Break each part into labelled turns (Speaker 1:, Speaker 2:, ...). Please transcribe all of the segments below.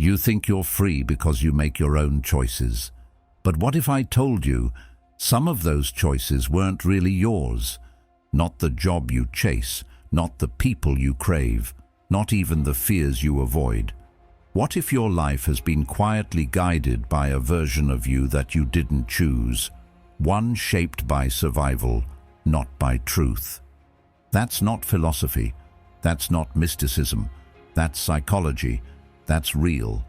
Speaker 1: You think you're free because you make your own choices. But what if I told you some of those choices weren't really yours? Not the job you chase, not the people you crave, not even the fears you avoid. What if your life has been quietly guided by a version of you that you didn't choose, one shaped by survival, not by truth? That's not philosophy. That's not mysticism. That's psychology. That's real.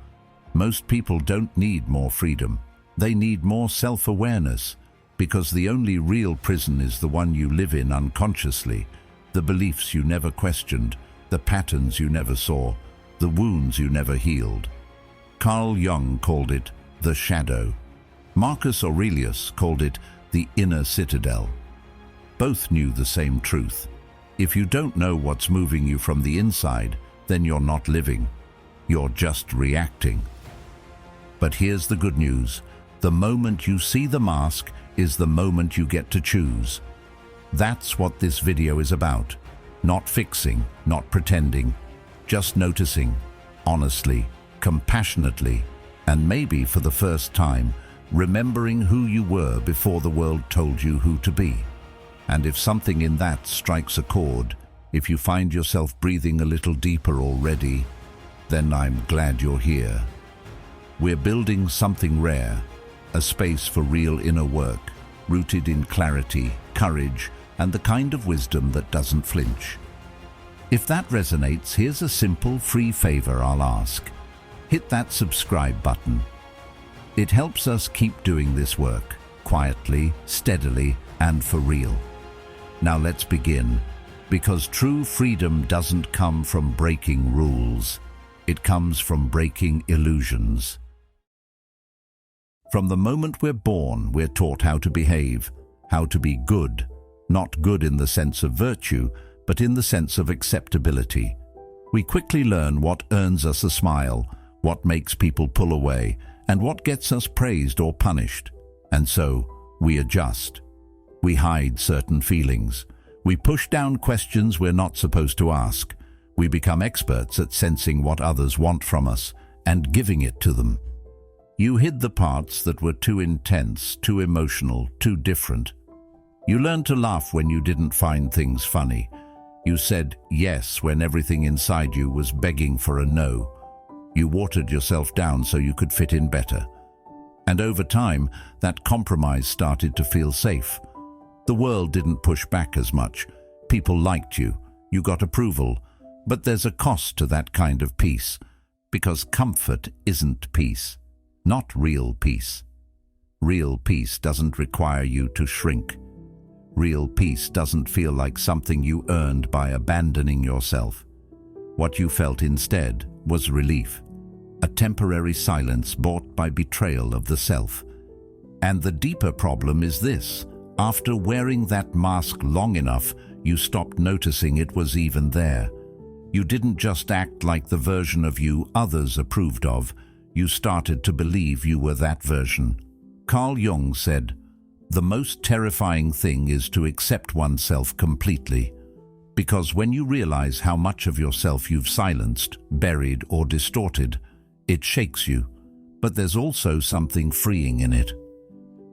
Speaker 1: Most people don't need more freedom. They need more self-awareness, because the only real prison is the one you live in unconsciously, the beliefs you never questioned, the patterns you never saw, the wounds you never healed. Carl Jung called it the shadow. Marcus Aurelius called it the inner citadel. Both knew the same truth. If you don't know what's moving you from the inside, then you're not living. You're just reacting. But here's the good news. The moment you see the mask is the moment you get to choose. That's what this video is about. Not fixing, not pretending, just noticing, honestly, compassionately, and maybe for the first time, remembering who you were before the world told you who to be. And if something in that strikes a chord, if you find yourself breathing a little deeper already, then I'm glad you're here. We're building something rare, a space for real inner work, rooted in clarity, courage, and the kind of wisdom that doesn't flinch. If that resonates, here's a simple, free favor I'll ask. Hit that subscribe button. It helps us keep doing this work, quietly, steadily, and for real. Now let's begin, because true freedom doesn't come from breaking rules. It comes from breaking illusions. From the moment we're born, we're taught how to behave, how to be good, not good in the sense of virtue, but in the sense of acceptability. We quickly learn what earns us a smile, what makes people pull away, and what gets us praised or punished. And so, we adjust. We hide certain feelings. We push down questions we're not supposed to ask. We become experts at sensing what others want from us and giving it to them. You hid the parts that were too intense, too emotional, too different. You learned to laugh when you didn't find things funny. You said yes when everything inside you was begging for a no. You watered yourself down so you could fit in better. And over time, that compromise started to feel safe. The world didn't push back as much. People liked you. You got approval. But there's a cost to that kind of peace, because comfort isn't peace, not real peace. Real peace doesn't require you to shrink. Real peace doesn't feel like something you earned by abandoning yourself. What you felt instead was relief, a temporary silence bought by betrayal of the self. And the deeper problem is this: after wearing that mask long enough, you stopped noticing it was even there. You didn't just act like the version of you others approved of. You started to believe you were that version. Carl Jung said, "The most terrifying thing is to accept oneself completely. Because when you realize how much of yourself you've silenced, buried, or distorted, it shakes you. But there's also something freeing in it.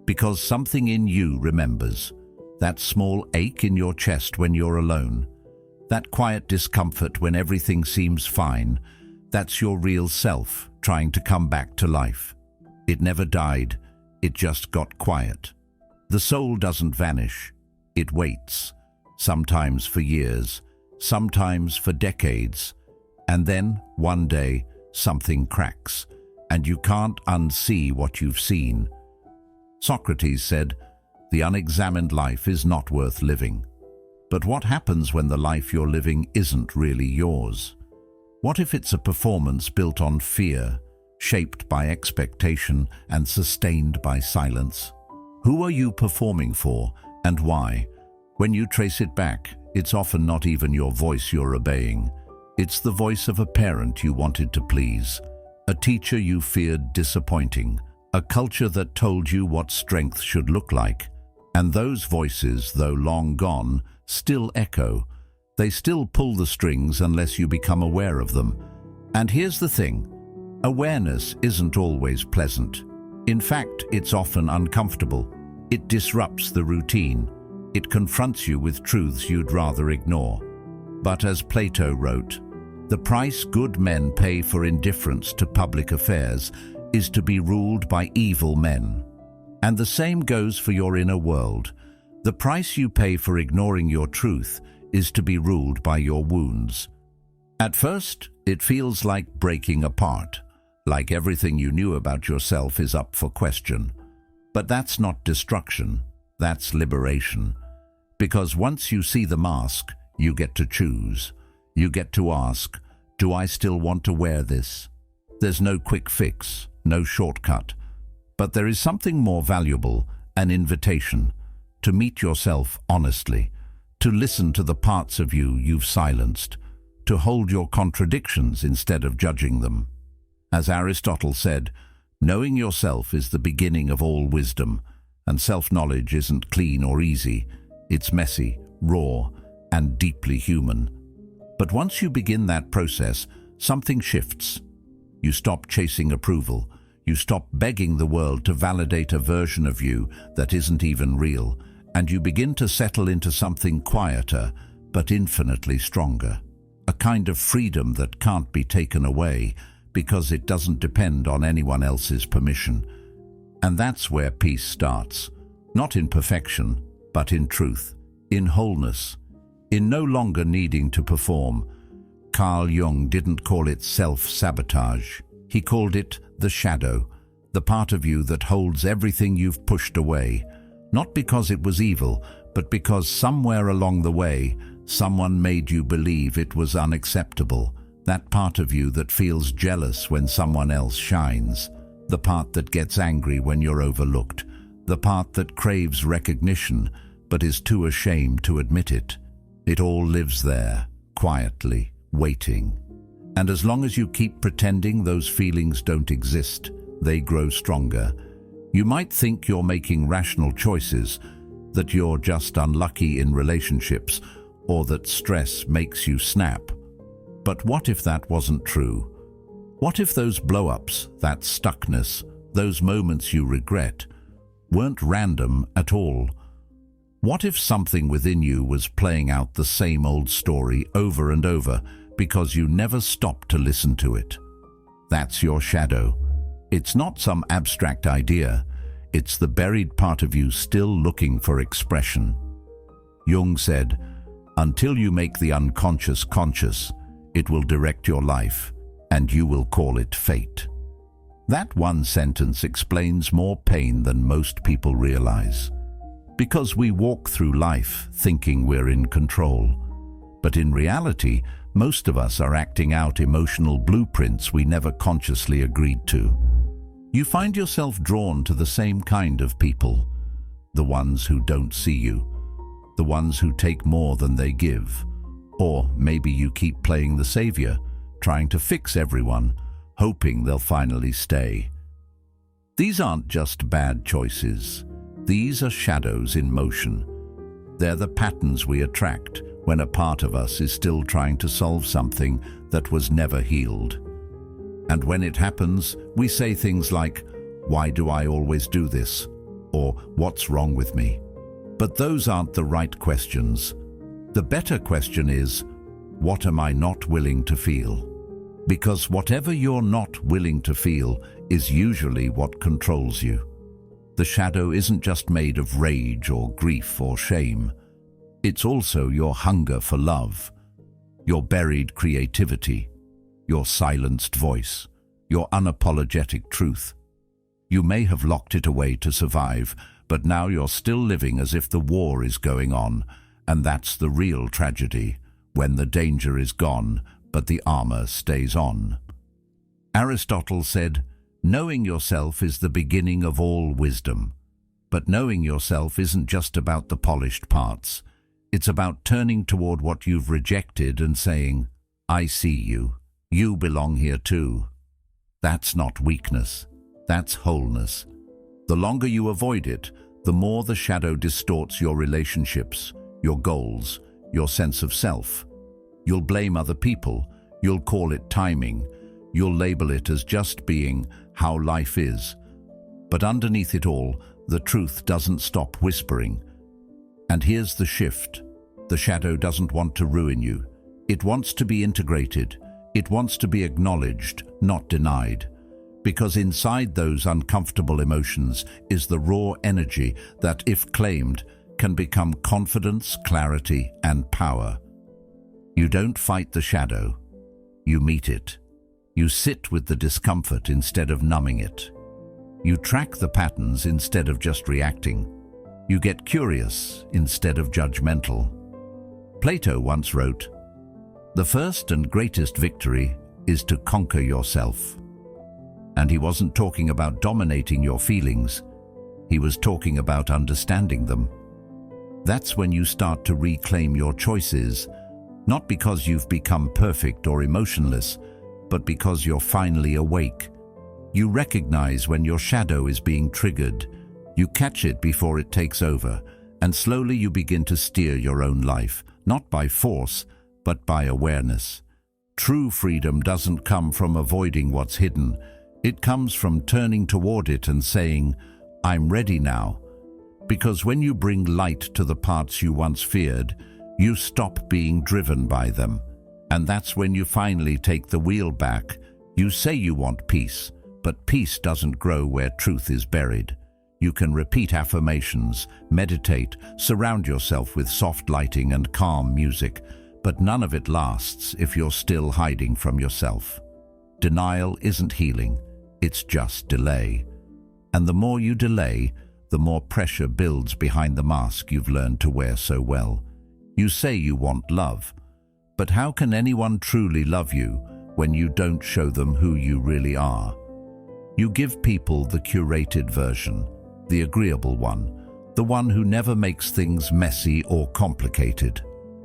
Speaker 1: Because something in you remembers. That small ache in your chest when you're alone. That quiet discomfort when everything seems fine. That's your real self trying to come back to life. It never died. It just got quiet. The soul doesn't vanish. It waits. Sometimes for years. Sometimes for decades. And then, one day, something cracks. And you can't unsee what you've seen." Socrates said, "The unexamined life is not worth living." But what happens when the life you're living isn't really yours? What if it's a performance built on fear, shaped by expectation and sustained by silence? Who are you performing for, and why? When you trace it back, it's often not even your voice you're obeying. It's the voice of a parent you wanted to please, a teacher you feared disappointing, a culture that told you what strength should look like. And those voices, though long gone, still echo. They still pull the strings unless you become aware of them. And here's the thing. Awareness isn't always pleasant. In fact, it's often uncomfortable. It disrupts the routine. It confronts you with truths you'd rather ignore. But as Plato wrote, the price good men pay for indifference to public affairs is to be ruled by evil men. And the same goes for your inner world. The price you pay for ignoring your truth is to be ruled by your wounds. At first, it feels like breaking apart, like everything you knew about yourself is up for question. But that's not destruction, that's liberation. Because once you see the mask, you get to choose. You get to ask, do I still want to wear this? There's no quick fix, no shortcut. But there is something more valuable, an invitation, to meet yourself honestly, to listen to the parts of you you've silenced, to hold your contradictions instead of judging them. As Aristotle said, knowing yourself is the beginning of all wisdom, and self-knowledge isn't clean or easy. It's messy, raw, and deeply human. But once you begin that process, something shifts. You stop chasing approval. You stop begging the world to validate a version of you that isn't even real, and you begin to settle into something quieter, but infinitely stronger. A kind of freedom that can't be taken away because it doesn't depend on anyone else's permission. And that's where peace starts. Not in perfection, but in truth, in wholeness, in no longer needing to perform. Carl Jung didn't call it self-sabotage. He called it the shadow, the part of you that holds everything you've pushed away, not because it was evil, but because somewhere along the way, someone made you believe it was unacceptable. That part of you that feels jealous when someone else shines, the part that gets angry when you're overlooked, the part that craves recognition but is too ashamed to admit it. It all lives there, quietly, waiting. And as long as you keep pretending those feelings don't exist, they grow stronger. You might think you're making rational choices, that you're just unlucky in relationships, or that stress makes you snap. But what if that wasn't true? What if those blow-ups, that stuckness, those moments you regret, weren't random at all? What if something within you was playing out the same old story over and over because you never stopped to listen to it? That's your shadow. It's not some abstract idea. It's the buried part of you still looking for expression. Jung said, "Until you make the unconscious conscious, it will direct your life, and you will call it fate." That one sentence explains more pain than most people realize. Because we walk through life thinking we're in control. But in reality, most of us are acting out emotional blueprints we never consciously agreed to. You find yourself drawn to the same kind of people, the ones who don't see you, the ones who take more than they give. Or maybe you keep playing the savior, trying to fix everyone, hoping they'll finally stay. These aren't just bad choices. These are shadows in motion. They're the patterns we attract when a part of us is still trying to solve something that was never healed. And when it happens, we say things like, "Why do I always do this?" Or "What's wrong with me?" But those aren't the right questions. The better question is, what am I not willing to feel? Because whatever you're not willing to feel is usually what controls you. The shadow isn't just made of rage or grief or shame. It's also your hunger for love, your buried creativity, your silenced voice, your unapologetic truth. You may have locked it away to survive, but now you're still living as if the war is going on, and that's the real tragedy, when the danger is gone, but the armor stays on. Aristotle said, "Knowing yourself is the beginning of all wisdom." But knowing yourself isn't just about the polished parts. It's about turning toward what you've rejected and saying, "I see you. You belong here too." That's not weakness. That's wholeness. The longer you avoid it, the more the shadow distorts your relationships, your goals, your sense of self. You'll blame other people. You'll call it timing. You'll label it as just being how life is. But underneath it all, the truth doesn't stop whispering. And here's the shift. The shadow doesn't want to ruin you. It wants to be integrated. It wants to be acknowledged, not denied. Because inside those uncomfortable emotions is the raw energy that, if claimed, can become confidence, clarity, and power. You don't fight the shadow. You meet it. You sit with the discomfort instead of numbing it. You track the patterns instead of just reacting. You get curious instead of judgmental. Plato once wrote, "The first and greatest victory is to conquer yourself." And he wasn't talking about dominating your feelings. He was talking about understanding them. That's when you start to reclaim your choices, not because you've become perfect or emotionless, but because you're finally awake. You recognize when your shadow is being triggered. You catch it before it takes over, and slowly you begin to steer your own life, not by force, but by awareness. True freedom doesn't come from avoiding what's hidden. It comes from turning toward it and saying, "I'm ready now." Because when you bring light to the parts you once feared, you stop being driven by them. And that's when you finally take the wheel back. You say you want peace, but peace doesn't grow where truth is buried. You can repeat affirmations, meditate, surround yourself with soft lighting and calm music, but none of it lasts if you're still hiding from yourself. Denial isn't healing, it's just delay. And the more you delay, the more pressure builds behind the mask you've learned to wear so well. You say you want love, but how can anyone truly love you when you don't show them who you really are? You give people the curated version, the agreeable one, the one who never makes things messy or complicated.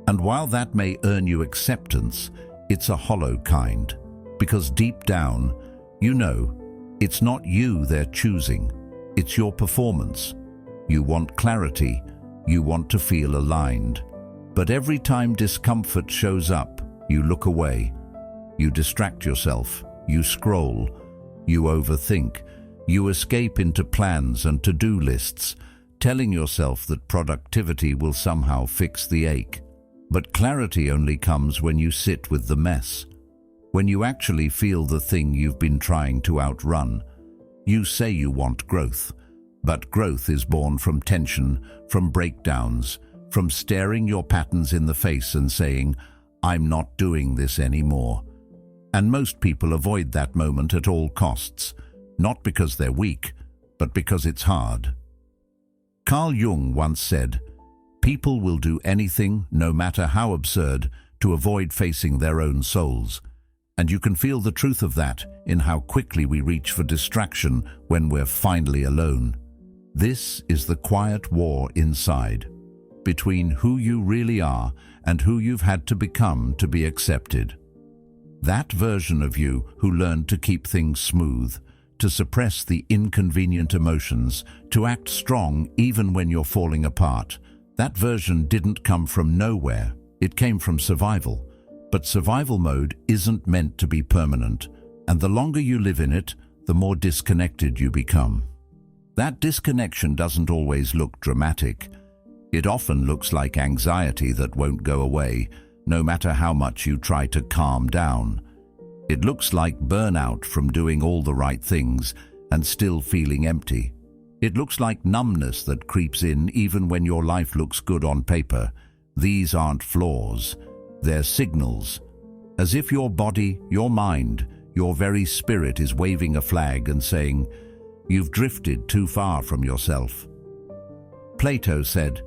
Speaker 1: And while that may earn you acceptance, it's a hollow kind, because deep down, you know, it's not you they're choosing, it's your performance. You want clarity, you want to feel aligned. But every time discomfort shows up, you look away. You distract yourself, you scroll, you overthink, you escape into plans and to-do lists, telling yourself that productivity will somehow fix the ache. But clarity only comes when you sit with the mess, when you actually feel the thing you've been trying to outrun. You say you want growth, but growth is born from tension, from breakdowns, from staring your patterns in the face and saying, "I'm not doing this anymore." And most people avoid that moment at all costs, not because they're weak, but because it's hard. Carl Jung once said, "People will do anything, no matter how absurd, to avoid facing their own souls." And you can feel the truth of that in how quickly we reach for distraction when we're finally alone. This is the quiet war inside, between who you really are and who you've had to become to be accepted. That version of you who learned to keep things smooth, to suppress the inconvenient emotions, to act strong even when you're falling apart. That version didn't come from nowhere, it came from survival. But survival mode isn't meant to be permanent, and the longer you live in it, the more disconnected you become. That disconnection doesn't always look dramatic. It often looks like anxiety that won't go away, no matter how much you try to calm down. It looks like burnout from doing all the right things and still feeling empty. It looks like numbness that creeps in even when your life looks good on paper. These aren't flaws, they're signals. As if your body, your mind, your very spirit is waving a flag and saying, "You've drifted too far from yourself." Plato said,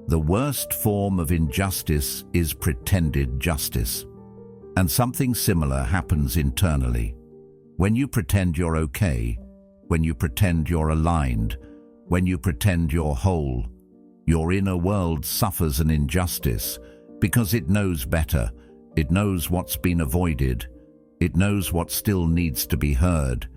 Speaker 1: "The worst form of injustice is pretended justice." And something similar happens internally. When you pretend you're okay, when you pretend you're aligned, when you pretend you're whole, your inner world suffers an injustice because it knows better. It knows what's been avoided. It knows what still needs to be heard.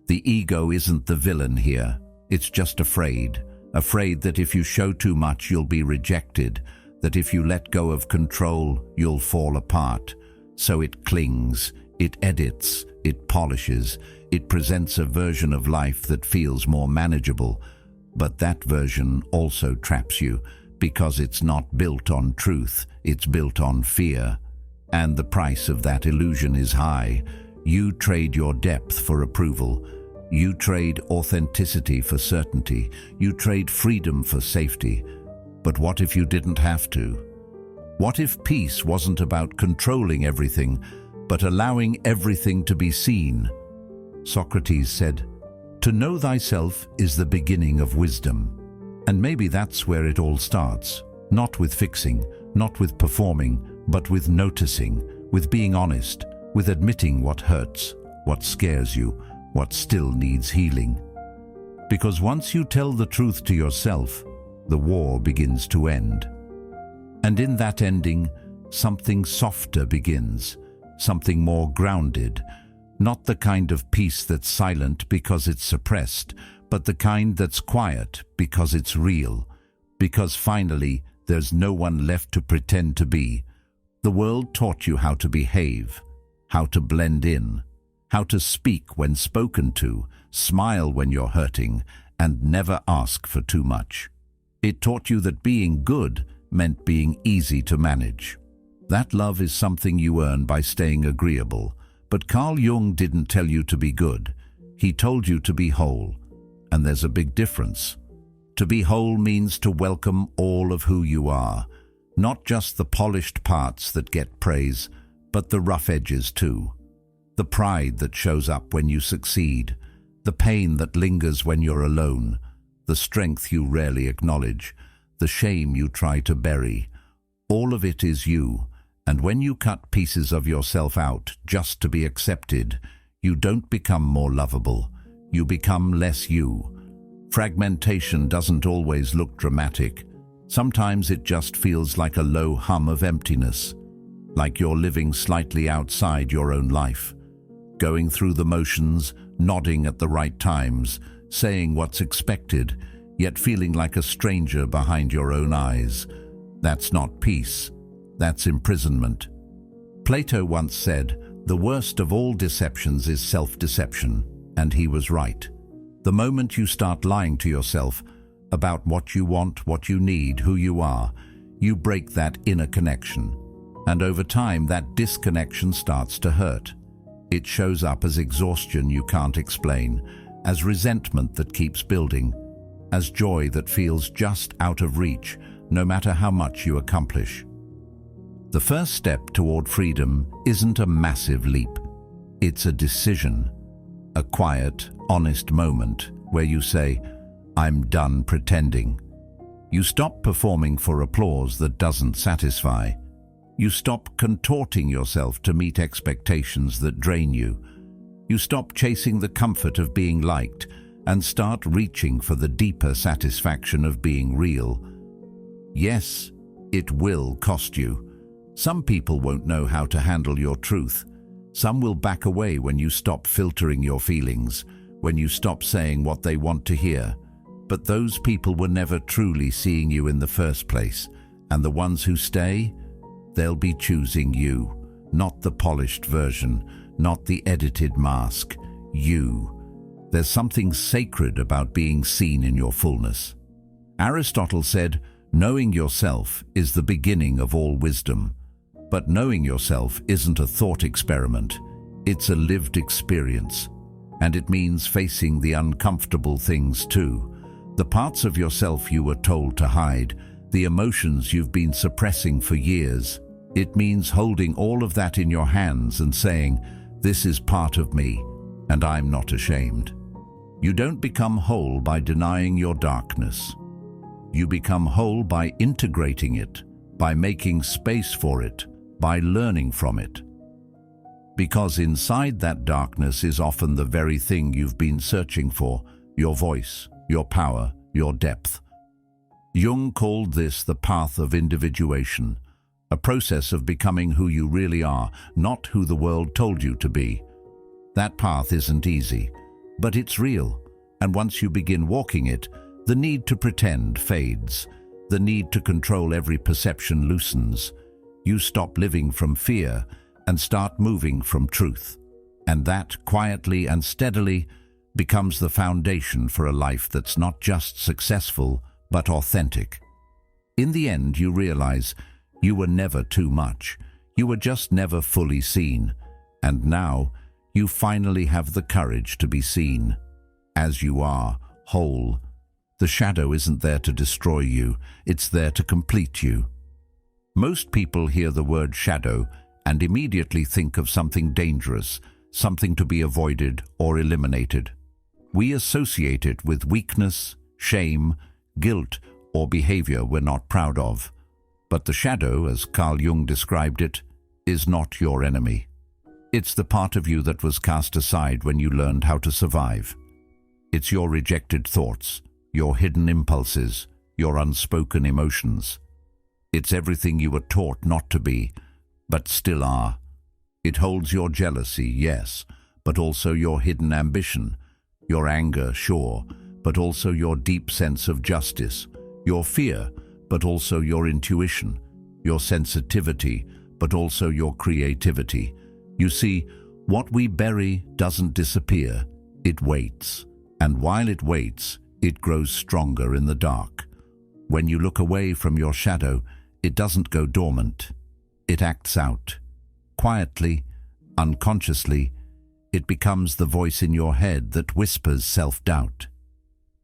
Speaker 1: The ego isn't the villain here. It's just afraid that if you show too much, you'll be rejected, that if you let go of control, you'll fall apart. So it clings, it edits, it polishes, it presents a version of life that feels more manageable. But that version also traps you, because it's not built on truth, it's built on fear. And the price of that illusion is high. You trade your depth for approval. You trade authenticity for certainty. You trade freedom for safety. But what if you didn't have to? What if peace wasn't about controlling everything, but allowing everything to be seen? Socrates said, "To know thyself is the beginning of wisdom." And maybe that's where it all starts. Not with fixing, not with performing, but with noticing, with being honest, with admitting what hurts, what scares you, what still needs healing. Because once you tell the truth to yourself, the war begins to end. And in that ending, something softer begins, something more grounded, not the kind of peace that's silent because it's suppressed, but the kind that's quiet because it's real, because finally there's no one left to pretend to be. The world taught you how to behave, how to blend in, how to speak when spoken to, smile when you're hurting, and never ask for too much. It taught you that being good meant being easy to manage. That love is something you earn by staying agreeable. But Carl Jung didn't tell you to be good. He told you to be whole. And there's a big difference. To be whole means to welcome all of who you are, not just the polished parts that get praise, but the rough edges too. The pride that shows up when you succeed, the pain that lingers when you're alone, the strength you rarely acknowledge, the shame you try to bury. All of it is you, and when you cut pieces of yourself out just to be accepted, you don't become more lovable. You become less you. Fragmentation doesn't always look dramatic. Sometimes it just feels like a low hum of emptiness, like you're living slightly outside your own life, going through the motions, nodding at the right times, saying what's expected, yet feeling like a stranger behind your own eyes. That's not peace. That's imprisonment. Plato once said, "The worst of all deceptions is self-deception," and he was right. The moment you start lying to yourself about what you want, what you need, who you are, you break that inner connection. And over time, that disconnection starts to hurt. It shows up as exhaustion you can't explain, as resentment that keeps building, as joy that feels just out of reach, no matter how much you accomplish. The first step toward freedom isn't a massive leap. It's a decision, a quiet, honest moment where you say, "I'm done pretending." You stop performing for applause that doesn't satisfy. You stop contorting yourself to meet expectations that drain you. You stop chasing the comfort of being liked and start reaching for the deeper satisfaction of being real. Yes, it will cost you. Some people won't know how to handle your truth. Some will back away when you stop filtering your feelings, when you stop saying what they want to hear. But those people were never truly seeing you in the first place. And the ones who stay, they'll be choosing you, not the polished version, not the edited mask. You. There's something sacred about being seen in your fullness. Aristotle said, "Knowing yourself is the beginning of all wisdom." But knowing yourself isn't a thought experiment. It's a lived experience. And it means facing the uncomfortable things too. The parts of yourself you were told to hide, the emotions you've been suppressing for years. It means holding all of that in your hands and saying, "This is part of me, and I'm not ashamed." You don't become whole by denying your darkness. You become whole by integrating it, by making space for it, by learning from it. Because inside that darkness is often the very thing you've been searching for, your voice, your power, your depth. Jung called this the path of individuation, a process of becoming who you really are, not who the world told you to be. That path isn't easy, but it's real, and once you begin walking it, the need to pretend fades, the need to control every perception loosens. You stop living from fear and start moving from truth. And that, quietly and steadily, becomes the foundation for a life that's not just successful, but authentic. In the end, you realize you were never too much. You were just never fully seen. And now, you finally have the courage to be seen. As you are, whole. The shadow isn't there to destroy you, it's there to complete you. Most people hear the word shadow and immediately think of something dangerous, something to be avoided or eliminated. We associate it with weakness, shame, guilt, or behavior we're not proud of. But the shadow, as Carl Jung described it, is not your enemy. It's the part of you that was cast aside when you learned how to survive. It's your rejected thoughts, your hidden impulses, your unspoken emotions. It's everything you were taught not to be, but still are. It holds your jealousy, yes, but also your hidden ambition, your anger, sure, but also your deep sense of justice, your fear, but also your intuition, your sensitivity, but also your creativity. You see, what we bury doesn't disappear, it waits. And while it waits, it grows stronger in the dark. When you look away from your shadow, it doesn't go dormant. It acts out. Quietly, unconsciously, it becomes the voice in your head that whispers self-doubt.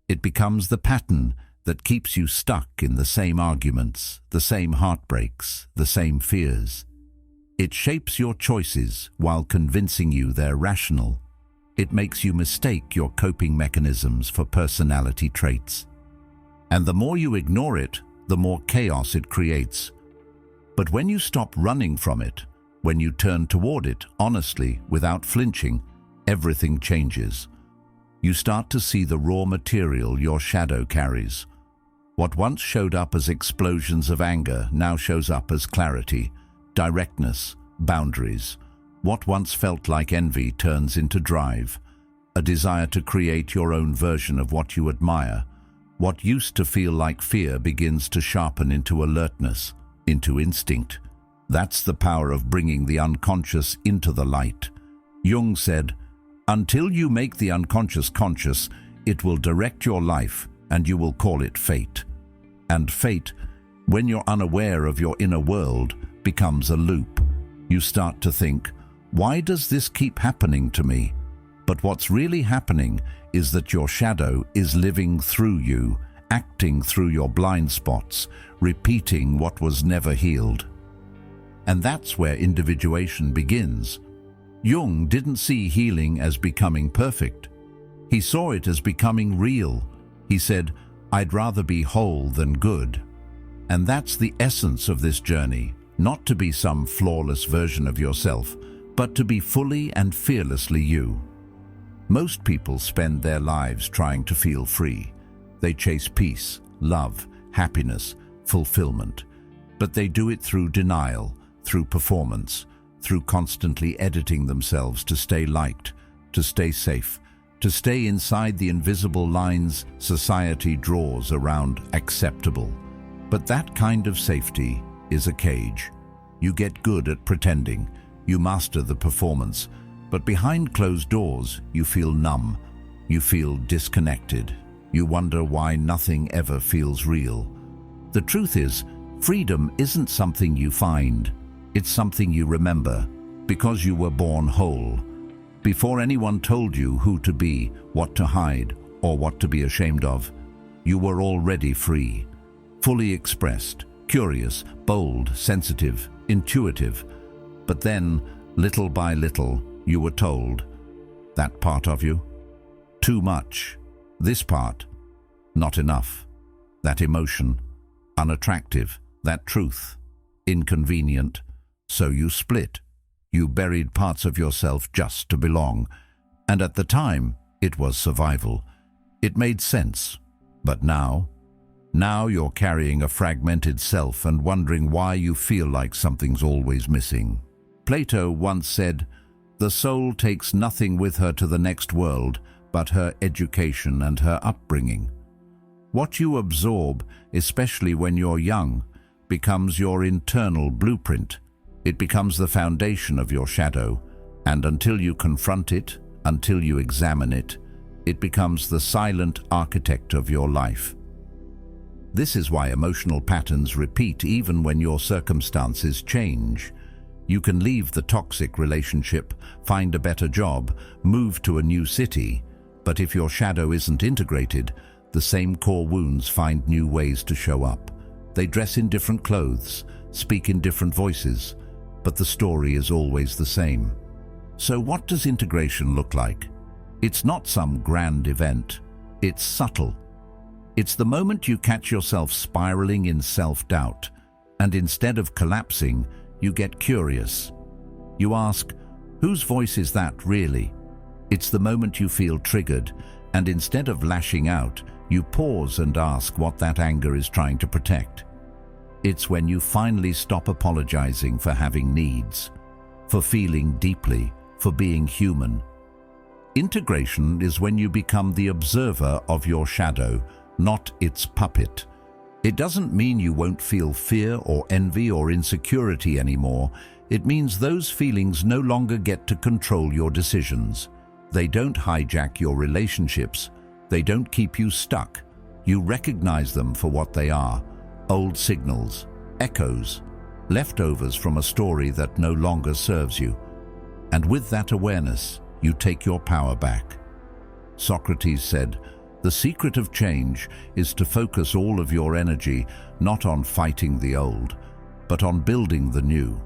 Speaker 1: It becomes the pattern that keeps you stuck in the same arguments, the same heartbreaks, the same fears. It shapes your choices while convincing you they're rational. It makes you mistake your coping mechanisms for personality traits. And the more you ignore it, the more chaos it creates. But when you stop running from it, when you turn toward it honestly, without flinching, everything changes. You start to see the raw material your shadow carries. What once showed up as explosions of anger now shows up as clarity, directness, boundaries. What once felt like envy turns into drive, a desire to create your own version of what you admire. What used to feel like fear begins to sharpen into alertness, into instinct. That's the power of bringing the unconscious into the light. Jung said, "Until you make the unconscious conscious, it will direct your life and you will call it fate." And fate, when you're unaware of your inner world, becomes a loop. You start to think, why does this keep happening to me? But what's really happening is that your shadow is living through you, acting through your blind spots, repeating what was never healed. And that's where individuation begins. Jung didn't see healing as becoming perfect. He saw it as becoming real. He said, "I'd rather be whole than good." And that's the essence of this journey, not to be some flawless version of yourself, but to be fully and fearlessly you. Most people spend their lives trying to feel free. They chase peace, love, happiness, fulfillment. But they do it through denial, through performance, through constantly editing themselves to stay liked, to stay safe, to stay inside the invisible lines society draws around acceptable. But that kind of safety is a cage. You get good at pretending, you master the performance, but behind closed doors you feel numb, you feel disconnected, you wonder why nothing ever feels real. The truth is, freedom isn't something you find, it's something you remember, because you were born whole. Before anyone told you who to be, what to hide, or what to be ashamed of, you were already free, fully expressed, curious, bold, sensitive, intuitive. But then, little by little, you were told, that part of you, too much, this part, not enough, that emotion, unattractive, that truth, inconvenient. So you split. You buried parts of yourself just to belong. And at the time, it was survival. It made sense. But now you're carrying a fragmented self and wondering why you feel like something's always missing. Plato once said, "The soul takes nothing with her to the next world but her education and her upbringing." What you absorb, especially when you're young, becomes your internal blueprint. It becomes the foundation of your shadow, And until you confront it, until you examine it, it becomes the silent architect of your life. This is why emotional patterns repeat even when your circumstances change. You can leave the toxic relationship, find a better job, move to a new city, but if your shadow isn't integrated, the same core wounds find new ways to show up. They dress in different clothes, speak in different voices, but the story is always the same. So what does integration look like? It's not some grand event. It's subtle. It's the moment you catch yourself spiraling in self-doubt, and instead of collapsing, you get curious. You ask, whose voice is that really? It's the moment you feel triggered, and instead of lashing out, you pause and ask what that anger is trying to protect. It's when you finally stop apologizing for having needs, for feeling deeply, for being human. Integration is when you become the observer of your shadow, not its puppet. It doesn't mean you won't feel fear or envy or insecurity anymore. It means those feelings no longer get to control your decisions. They don't hijack your relationships. They don't keep you stuck. You recognize them for what they are: old signals, echoes, leftovers from a story that no longer serves you. And with that awareness, you take your power back. Socrates said, "The secret of change is to focus all of your energy not on fighting the old, but on building the new."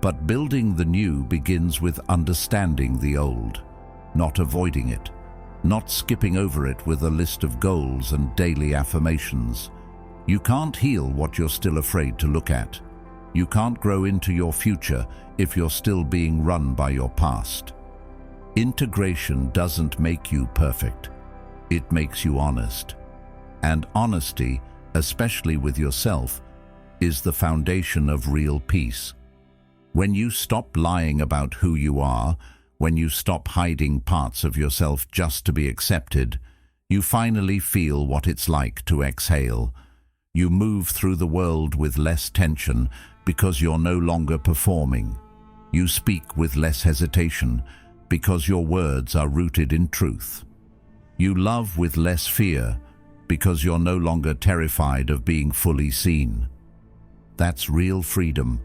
Speaker 1: But building the new begins with understanding the old, not avoiding it, not skipping over it with a list of goals and daily affirmations. You can't heal what you're still afraid to look at. You can't grow into your future if you're still being run by your past. Integration doesn't make you perfect. It makes you honest. And honesty, especially with yourself, is the foundation of real peace. When you stop lying about who you are, when you stop hiding parts of yourself just to be accepted, you finally feel what it's like to exhale. You move through the world with less tension because you're no longer performing. You speak with less hesitation because your words are rooted in truth. You love with less fear because you're no longer terrified of being fully seen. That's real freedom,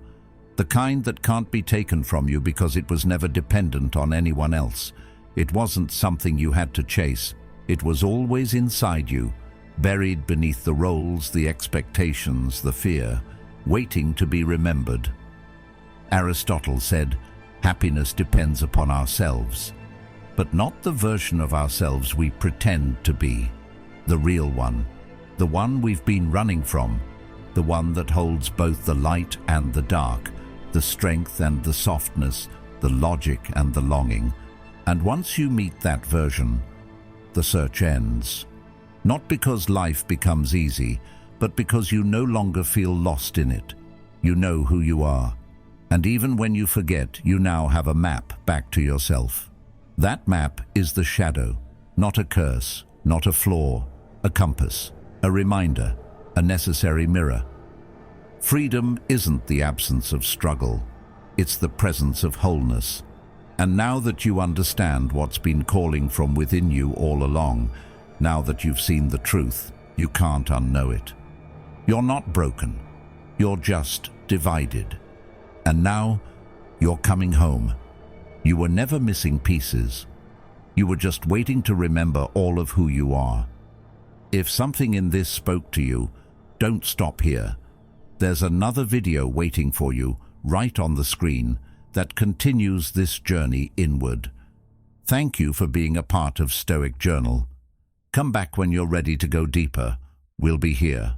Speaker 1: the kind that can't be taken from you because it was never dependent on anyone else. It wasn't something you had to chase. It was always inside you, buried beneath the roles, the expectations, the fear, waiting to be remembered. Aristotle said, "Happiness depends upon ourselves, but not the version of ourselves we pretend to be, the real one, the one we've been running from, the one that holds both the light and the dark, the strength and the softness, the logic and the longing." And once you meet that version, the search ends. Not because life becomes easy, but because you no longer feel lost in it. You know who you are. And even when you forget, you now have a map back to yourself. That map is the shadow, not a curse, not a flaw, a compass, a reminder, a necessary mirror. Freedom isn't the absence of struggle, it's the presence of wholeness. And now that you understand what's been calling from within you all along, now that you've seen the truth, you can't unknow it. You're not broken, you're just divided. And now, you're coming home. You were never missing pieces. You were just waiting to remember all of who you are. If something in this spoke to you, don't stop here. There's another video waiting for you, right on the screen, that continues this journey inward. Thank you for being a part of Stoic Journal. Come back when you're ready to go deeper. We'll be here.